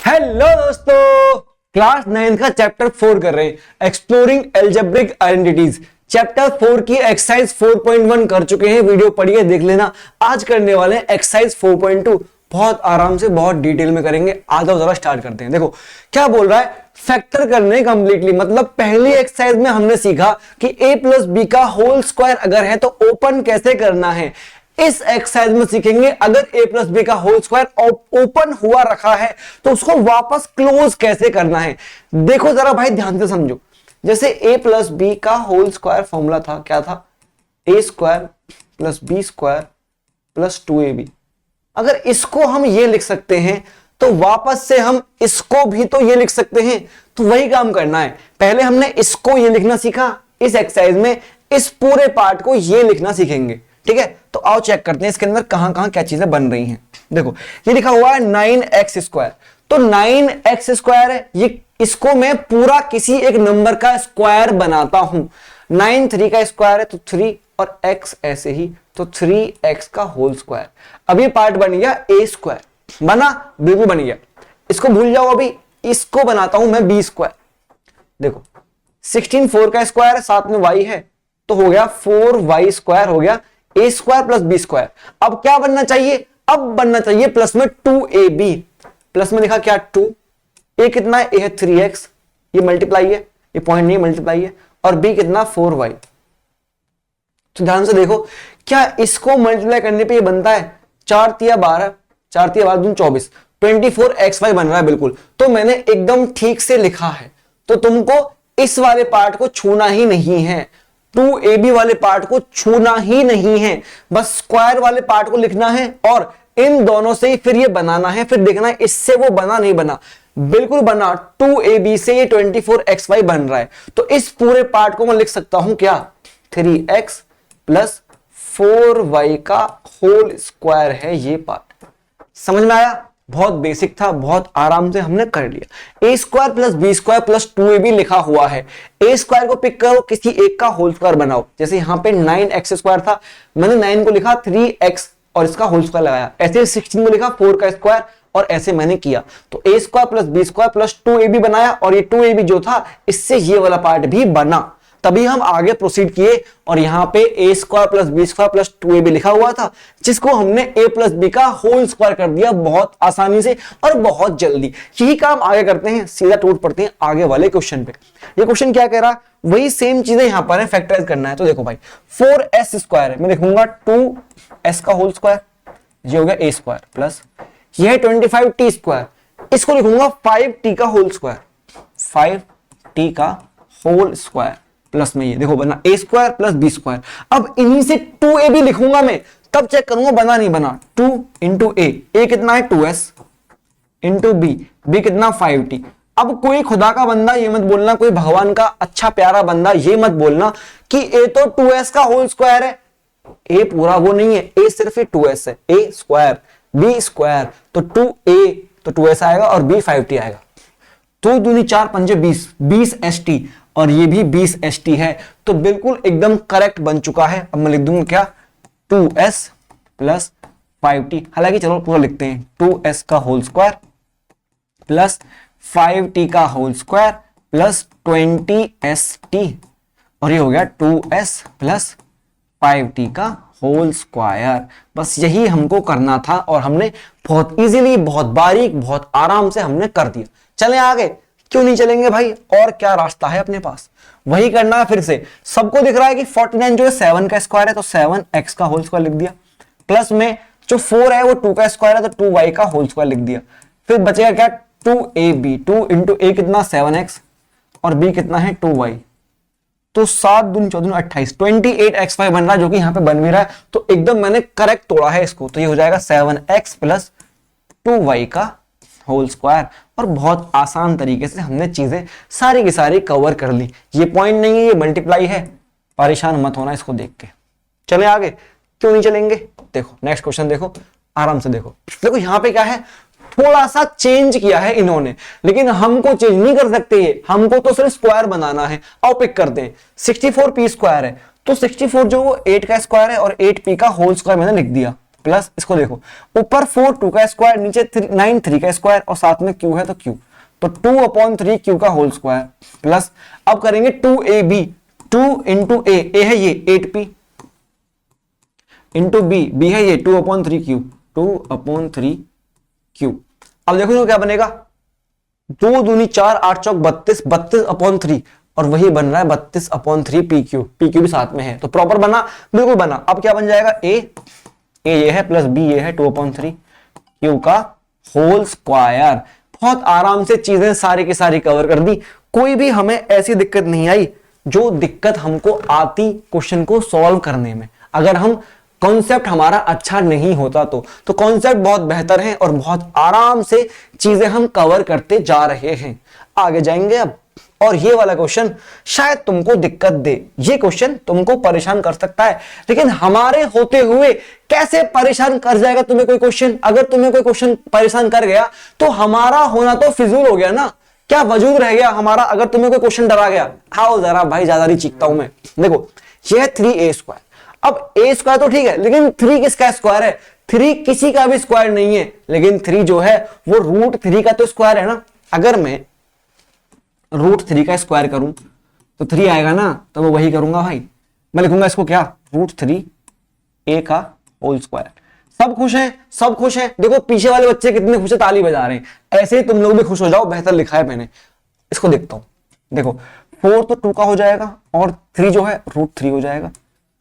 Hello दोस्तों, class 9 का chapter 4 कर रहे हैं, एक्सप्लोरिंग एल्जेब्रिक आइडेंटिटीज। चैप्टर 4 की एक्सरसाइज 4.1 कर चुके हैं, वीडियो पढ़िए देख लेना। आज करने वाले हैं एक्सरसाइज 4.2, बहुत आराम से बहुत डिटेल में करेंगे। आज जरा स्टार्ट करते हैं। देखो क्या बोल रहा है, फैक्टर करने कंप्लीटली, मतलब पहली एक्सरसाइज में हमने सीखा कि a प्लस बी का होल स्क्वायर अगर है तो ओपन कैसे करना है। इस एक्सरसाइज में सीखेंगे अगर a प्लस बी का होल स्क्वायर ओपन हुआ रखा है तो उसको वापस क्लोज कैसे करना है। देखो जरा भाई ध्यान से समझो। जैसे a प्लस बी का होल स्क्वायर फॉर्मूला था, क्या था, a square plus B square plus 2ab। अगर इसको हम ये लिख सकते हैं तो वापस से हम इसको भी तो ये लिख सकते हैं। तो वही काम करना है। पहले हमने इसको ये लिखना सीखा, इस एक्सरसाइज में इस पूरे पार्ट को ये लिखना सीखेंगे। ठीक है, तो आओ चेक करते हैं इसके अंदर कहां कहां क्या चीजें बन रही हैं। देखो ये लिखा हुआ है 9x स्क्वायर, तो 9x स्क्वायर है ये, इसको मैं पूरा किसी एक नंबर का स्क्वायर बनाता हूं। 9 3 का स्क्वायर है तो 3 और x ऐसे ही, तो 3x का होल स्क्वायर। अब ये पार्ट बन गया a स्क्वायर, बना, बिल्कुल बन गया। इसको भूल जाओ, अभी इसको बनाता हूं मैं b स्क्वायर। देखो 16 4 का स्क्वायर है, साथ में y है, तो हो गया 4y स्क्वायर, हो गया a square plus b square. अब क्या बनना चाहिए, अब बनना चाहिए प्लस में 2ab। प्लस में लिखा क्या 2, a कितना है, a है 3x, ये मल्टीप्लाई है, ये पॉइंट नहीं मल्टीप्लाई है, और b कितना 4y। तो ध्यान से देखो, क्या इसको मल्टीप्लाई करने पे ये बनता है 4 तिया 12, 4 तिया 12 24, 24xy बन रहा है बिल्कुल। तो मैंने एकदम ठीक से लिखा है। तो तुमको इस वाले पार्ट को छूना ही नहीं है, 2ab वाले पार्ट को छूना ही नहीं है, बस स्क्वायर वाले पार्ट को लिखना है और इन दोनों से ही फिर ये बनाना है। फिर देखना है इससे वो बना नहीं बना, बिल्कुल बना। 2ab से ये 24xy बन रहा है। तो इस पूरे पार्ट को मैं लिख सकता हूं क्या, 3x प्लस 4y का होल स्क्वायर है ये पार्ट। समझ में आया, बहुत बेसिक था, बहुत आराम से हमने कर लिया। a square plus B square plus 2ab लिखा हुआ है। a स्क्वायर को पिक करो, किसी एक का होल स्क्वायर बनाओ। जैसे यहां पे 9x स्क्वायर था, मैंने 9 को लिखा 3x और इसका होल स्क्वायर लगाया। ऐसे 16 को लिखा 4 का स्क्वायर और ऐसे मैंने किया। तो a square plus B square plus 2ab बनाया, और ये 2ab जो था इससे ये वाला पार्ट भी बना। तभी हम आगे प्रोसीड किए और यहां पे a square plus B square plus 2ab लिखा हुआ था, जिसको हमने a प्लस बी का होल स्क्वायर कर दिया बहुत आसानी से और बहुत जल्दी। यही काम आगे करते हैं, सीधा टूट पड़ते हैं आगे वाले क्वेश्चन पे। ये क्वेश्चन क्या कह रहा है, वही सेम चीजें यहां पर है, फैक्टराइज करना है। तो देखो भाई 4s स्क्वायर है, मैं लिखूंगा 2s का होल स्क्वायर, ये हो गया a स्क्वायर, प्लस ये है 25t स्क्वायर, इसको लिखूंगा 5t का होल स्क्वायर, 5t का होल स्क्वायर, प्लस में ये देखो बना a square plus B square. अब इन्हीं से 2ab लिखूंगा मैं, तब चेक करूंगा बना नहीं बना। 2 इंटू a कितना है 2s, इंटू b कितना 5t। अब कोई खुदा का बंदा ये मत बोलना, कोई भगवान का अच्छा प्यारा बंदा ये मत बोलना कि a तो 2s का होल स्क्वायर है। a पूरा वो नहीं है, a सिर्फ 2s है, a स्क्वायर b स्क्वायर, तो 2a तो 2s आएगा और b 5t आएगा। 2 दूनी 4 पंजे 20, 20st, और ये भी 20st है। तो बिल्कुल एकदम करेक्ट बन चुका है। अब मैं लिख दूंगा क्या, 2s प्लस 5t। हालांकि चलो पूरा लिखते हैं, 2s का होल स्क्वायर प्लस 5t का होल स्क्वायर प्लस 20st, और ये हो गया 2s प्लस 5t का होल स्क्वायर। बस यही हमको करना था और हमने बहुत इजीली, बहुत बारीक, बहुत आराम से हमने कर दिया। चलें आगे, क्यों नहीं चलेंगे भाई, और क्या रास्ता है अपने पास, वही करना है फिर से। सबको दिख रहा है कि 49 जो है 7 का स्क्वायर है, तो 7x का होल स्क्वायर लिख दिया, प्लस में जो 4 है वो 2 का स्क्वायर है, तो 2y का होल स्क्वायर लिख दिया। फिर बचेगा क्या, 2ab, 2 इंटू a कितना 7x और b कितना है 2y, तो 7 दूनी 14 28, 28xy बन रहा है, जो कि यहां पे बन भी रहा है। तो एकदम मैंने करेक्ट तोड़ा है इसको, तो ये हो जाएगा 7x प्लस 2y का होल स्क्वायर। और बहुत आसान तरीके से हमने चीजें सारी की सारी कवर कर ली। ये पॉइंट नहीं है, ये मल्टीप्लाई है, परेशान मत होना इसको देख के। चले आगे, क्यों नहीं चलेंगे। देखो नेक्स्ट क्वेश्चन, देखो आराम से देखो। देखो यहां पे क्या है, थोड़ा सा चेंज किया है इन्होंने, लेकिन हमको चेंज नहीं कर सकते ये, हमको तो सिर्फ स्क्वायर बनाना है। आओ पिक करते हैं, 64p स्क्वायर है, तो 64 जो 8 का स्क्वायर है और 8p का होल स्क्वायर मैंने लिख दिया, प्लस इसको देखो, ऊपर 4 2 का स्क्वायर, नीचे 9 3 का स्क्वायर और साथ में क्यू है तो क्यू, तो 2/3 क्यू का होल स्क्वायर प्लस, अब करेंगे 2ab, 2 इंटू ए है ये 8p इंटू बी है ये 2/3 क्यू, 2/3 क्यू। अब देखो क्या बनेगा, 2 दूनी 4 8 चौक 32, 32/3 और वही बन रहा है 32/3 पी क्यू भी साथ में है, तो प्रॉपर बना, बिल्कुल बना। अब क्या बन जाएगा, ए ये है प्लस बी ये है 2/3 क्यू का होल स्क्वायर। बहुत आराम से चीजें सारी की सारी कवर कर दी, कोई भी हमें ऐसी दिक्कत नहीं आई जो दिक्कत हमको आती क्वेश्चन को सॉल्व करने में। अगर हम कॉन्सेप्ट हमारा अच्छा नहीं होता तो कॉन्सेप्ट बहुत बेहतर है और बहुत आराम से चीजें हम कवर करते जा रहे हैं। आगे जाएंगे अब, और ये वाला क्वेश्चन शायद तुमको दिक्कत दे, ये क्वेश्चन तुमको परेशान कर सकता है, लेकिन हमारे होते हुए कैसे परेशान कर जाएगा तुम्हें कोई क्वेश्चन? अगर तुम्हें कोई क्वेश्चन परेशान कर गया तो हमारा होना तो फिजूल हो गया ना, क्या वजूद रह गया हमारा? अगर तुम्हें कोई क्वेश्चन डरा गया, आओ जरा भाई, ज्यादा नहीं चीखता हूं मैं। देखो ये है 3a², अब a स्क्वायर तो ठीक है, लेकिन 3 किसका स्क्वायर है? 3 किसी का भी स्क्वायर नहीं है, लेकिन 3 जो है वो √3 का तो स्क्वायर है ना। अगर मैं √3 का स्क्वायर करूं तो 3 आएगा ना, तो मैं वही करूंगा भाई, मैं लिखूंगा इसको क्या, √3a का होल स्क्वायर। सब खुश हैं, सब खुश हैं। देखो पीछे वाले बच्चे कितने खुश है, ताली बजा रहे हैं। ऐसे ही तुम लोग भी खुश हो जाओ, बेहतर लिखा है मैंने। इसको देखता हूं, देखो 4 तो 2 का हो जाएगा और 3 जो है √3 हो जाएगा,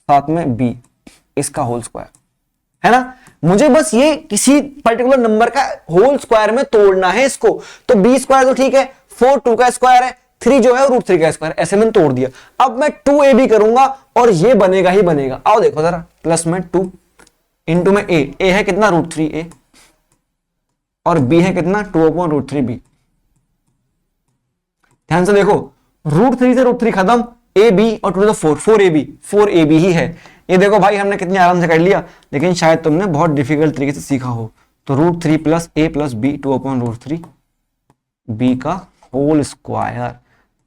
साथ में b इसका होल स्क्वायर है ना। मुझे बस ये किसी पर्टिकुलर नंबर का होल स्क्वायर में तोड़ना है इसको, तो b स्क्वायर तो ठीक है, 4 2 का स्क्वायर है, 3 जो है √3 का स्क्वायर, ऐसे मैंने तोड़ दिया। अब मैं 2ab करूंगा और ये बनेगा ही बनेगा। आओ देखो जरा, प्लस में 2 इंटू में a है कितना √3a और b है कितना 2/√3b। ध्यान से देखो, √3 से √3 खत्म, ab और 2 तो 4ab ही है। ये देखो भाई हमने कितने आराम से कर लिया, लेकिन शायद तुमने बहुत डिफिकल्ट तरीके से सीखा हो। तो √3 plus a plus b 2/√3 b का होल स्क्वायर,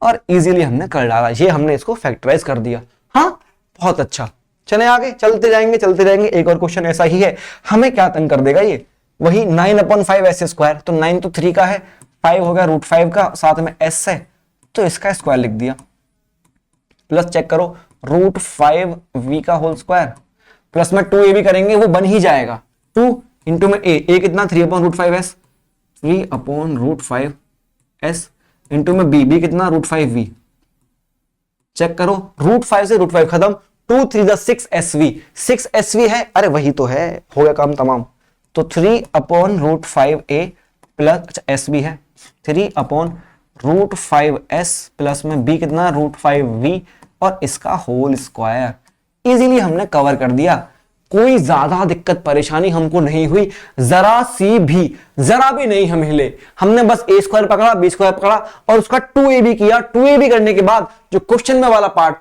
और इजीली हमने कर डाला, ये हमने इसको फैक्टराइज कर दिया। हाँ बहुत अच्छा, चले आगे चलते जाएंगे। एक और क्वेश्चन ऐसा ही है, हमें क्या तंग कर देगा ये, वही 9/5 s स्क्वायर। तो 9 तो 3 का है, 5 हो गया √5 का, साथ में s है तो इसका स्क्वायर लिख दिया, प्लस चेक करो √5v का होल स्क्वायर, प्लस में 2ab करेंगे वो बन ही जाएगा। 2 इंटू में a कितना 3/5s, 3/5s इंटू में b कितना √5v। चेक करो, √5 से √5 खत्म, 2 3 6sv, 6sv है, अरे वही तो है, हो गया काम तमाम। तो 3/√5a प्लस, अच्छा sb है, 3/√5s प्लस में b कितना √5v और इसका होल स्क्वायर। इजीली हमने कवर कर दिया, कोई ज्यादा दिक्कत परेशानी हमको नहीं हुई, जरा भी नहीं हम हिले। हमने बस a स्क्वायर पकड़ा, b स्क्वायर पकड़ा और उसका 2ab किया। 2ab करने के बाद जो क्वेश्चन में वाला पार्ट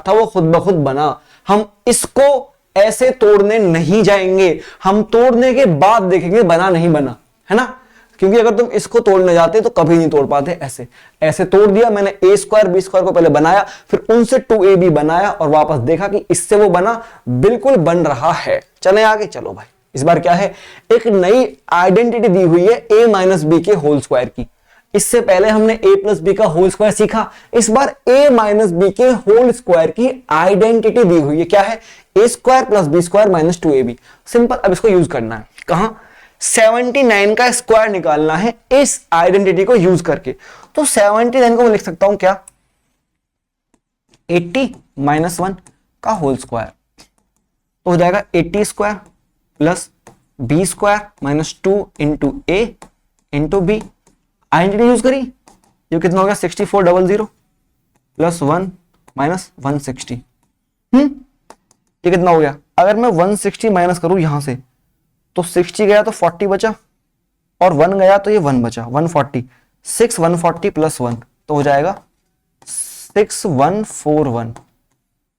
था वो खुद ब खुद बना। हम इसको ऐसे तोड़ने नहीं जाएंगे, हम तोड़ने के बाद देखेंगे बना नहीं बना, है ना। क्योंकि अगर तुम इसको तोड़ने जाते तो कभी नहीं तोड़ पाते। ऐसे तोड़ दिया मैंने, a स्क्वायर b स्क्वायर को पहले बनाया, फिर उनसे 2ab बनाया और वापस देखा कि इससे वो बना, बिल्कुल बन रहा है। चले आगे, चलो भाई इस बार क्या है, एक नई आइडेंटिटी दी हुई है a माइनस बी के होल स्क्वायर की। इससे पहले हमने a प्लस बी का होल स्क्वायर सीखा, इस बार a माइनस बी के होल स्क्वायर की आइडेंटिटी दी हुई है। क्या है, a square plus B square minus 2ab। Simple, अब इसको यूज करना है कहां, 79 का स्क्वायर निकालना है इस आइडेंटिटी को यूज करके। तो 79 को मैं लिख सकता हूं क्या, 80 माइनस 1 का होल स्क्वायर, तो हो जाएगा 80 square plus B square minus 2 into A into B. Identity use करी, ये कितना हो गया 6400 प्लस 1 माइनस 160। ये कितना हो गया, अगर मैं 160 माइनस करूं यहां से तो 60 गया तो 40 बचा और 1 गया तो ये 1 बचा, 140। 6 140 प्लस 1 तो हो जाएगा 6141।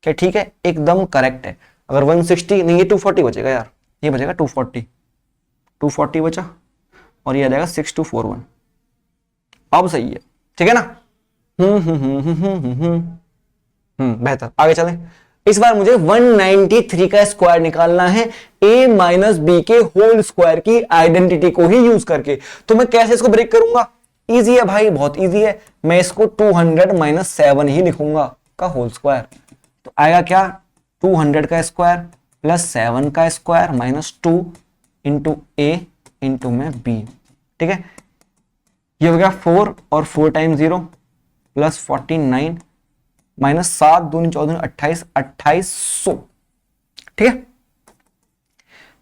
क्या ठीक है, एकदम करेक्ट है। अगर 160 नहीं, ये 240 बचेगा यार, ये बचेगा 240 बचा और ये आ जाएगा 6241। अब सही है, ठीक है ना। बेहतर, आगे चलें। इस बार मुझे 193 का स्क्वायर निकालना है a माइनस बी के होल स्क्वायर की आइडेंटिटी को ही यूज करके। तो मैं कैसे इसको ब्रेक करूंगा? इजी है भाई, बहुत इजी है। मैं इसको 200 माइनस 7 ही लिखूंगा का होल स्क्वायर। तो आएगा क्या? 200 का स्क्वायर प्लस 7 का square minus 2 into A into में बी। ठीक है, ये हो गया 4 और 4 टाइम्स 0 प्लस 49 माइनस 7 दूनी 14 28 2800। ठीक है,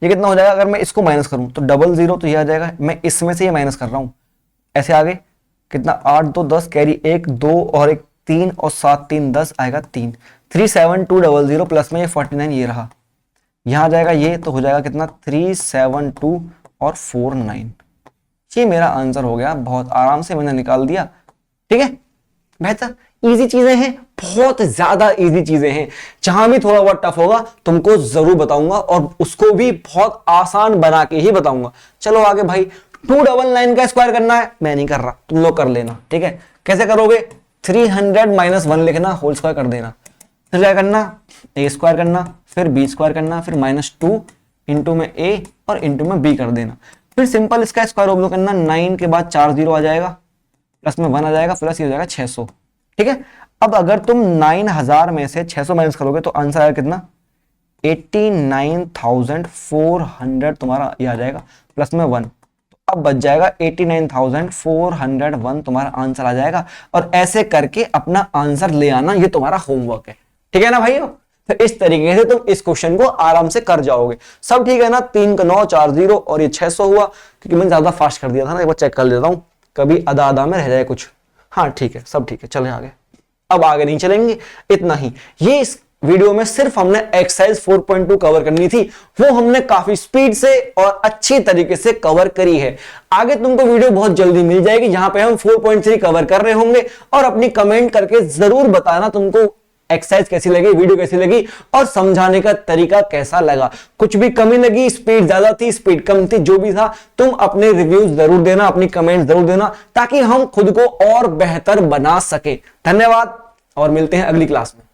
ये कितना हो जाएगा? अगर मैं इसको माइनस करूं तो डबल 0 तो ये आ जाएगा, मैं इसमें से ये माइनस कर रहा हूं, ऐसे आगे कितना 8 2 10 कैरी 1 2 और 1 3 और 7 3 10 आएगा 3 37200 प्लस में ये 49 ये रहा, यहां आ जाएगा ये, तो हो जाएगा कितना 372 और 49। ये मेरा आंसर हो गया, बहुत आराम से मैंने निकाल दिया। ठीक है, बेहतर इजी चीजें हैं, बहुत ज्यादा इजी चीजें हैं। जहां भी थोड़ा बहुत टफ होगा तुमको जरूर बताऊंगा और उसको भी बहुत आसान बना के ही बताऊंगा। चलो आगे भाई, 299 का स्क्वायर करना है, मैं नहीं कर रहा, तुम लोग कर लेना। ठीक है, कैसे करोगे? 300 माइनस 1 लिखना, होल स्क्वायर कर देना, फिर क्या करना? ए स्क्वायर करना, फिर बी स्क्वायर करना, फिर -2 इंटू में ए और इंटू में बी कर देना, फिर सिंपल इसका स्क्वायर ओवर करना। 9 के बाद 4 0 आ जाएगा, प्लस में 1 आ जाएगा, प्लस ये हो जाएगा 600। ठीक है, अब अगर तुम 9000 में से 600 माइनस करोगे तो आंसर आएगा कितना? 89,400 तुम्हारा ये आ जाएगा, प्लस में 1, तो अब बच जाएगा 89,401 तुम्हारा आंसर आ जाएगा। और ऐसे करके अपना आंसर ले आना, ये तुम्हारा होमवर्क है। ठीक है ना भाइयों? तो इस तरीके से तुम इस क्वेश्चन को आराम से कर जाओगे। सब ठीक है ना? 3 का 9 4 0 और ये 600 हुआ, क्योंकि मैंने ज्यादा फास्ट कर दिया था ना, एक बार चेक कर लेता हूं कभी आधा आधा में रह जाए कुछ। हाँ ठीक है, सब ठीक है, चले आगे। अब आगे नहीं चलेंगे, इतना ही। ये इस वीडियो में सिर्फ हमने एक्सरसाइज 4.2 कवर करनी थी, वो हमने काफी स्पीड से और अच्छी तरीके से कवर करी है। आगे तुमको वीडियो बहुत जल्दी मिल जाएगी जहां पे हम 4.3 कवर कर रहे होंगे, और अपनी कमेंट करके जरूर बताना तुमको एक्सरसाइज कैसी लगी, वीडियो कैसी लगी और समझाने का तरीका कैसा लगा। कुछ भी कमी लगी, स्पीड ज्यादा थी, स्पीड कम थी, जो भी था, तुम अपने रिव्यूज जरूर देना, अपनी कमेंट जरूर देना, ताकि हम खुद को और बेहतर बना सके। धन्यवाद और मिलते हैं अगली क्लास में।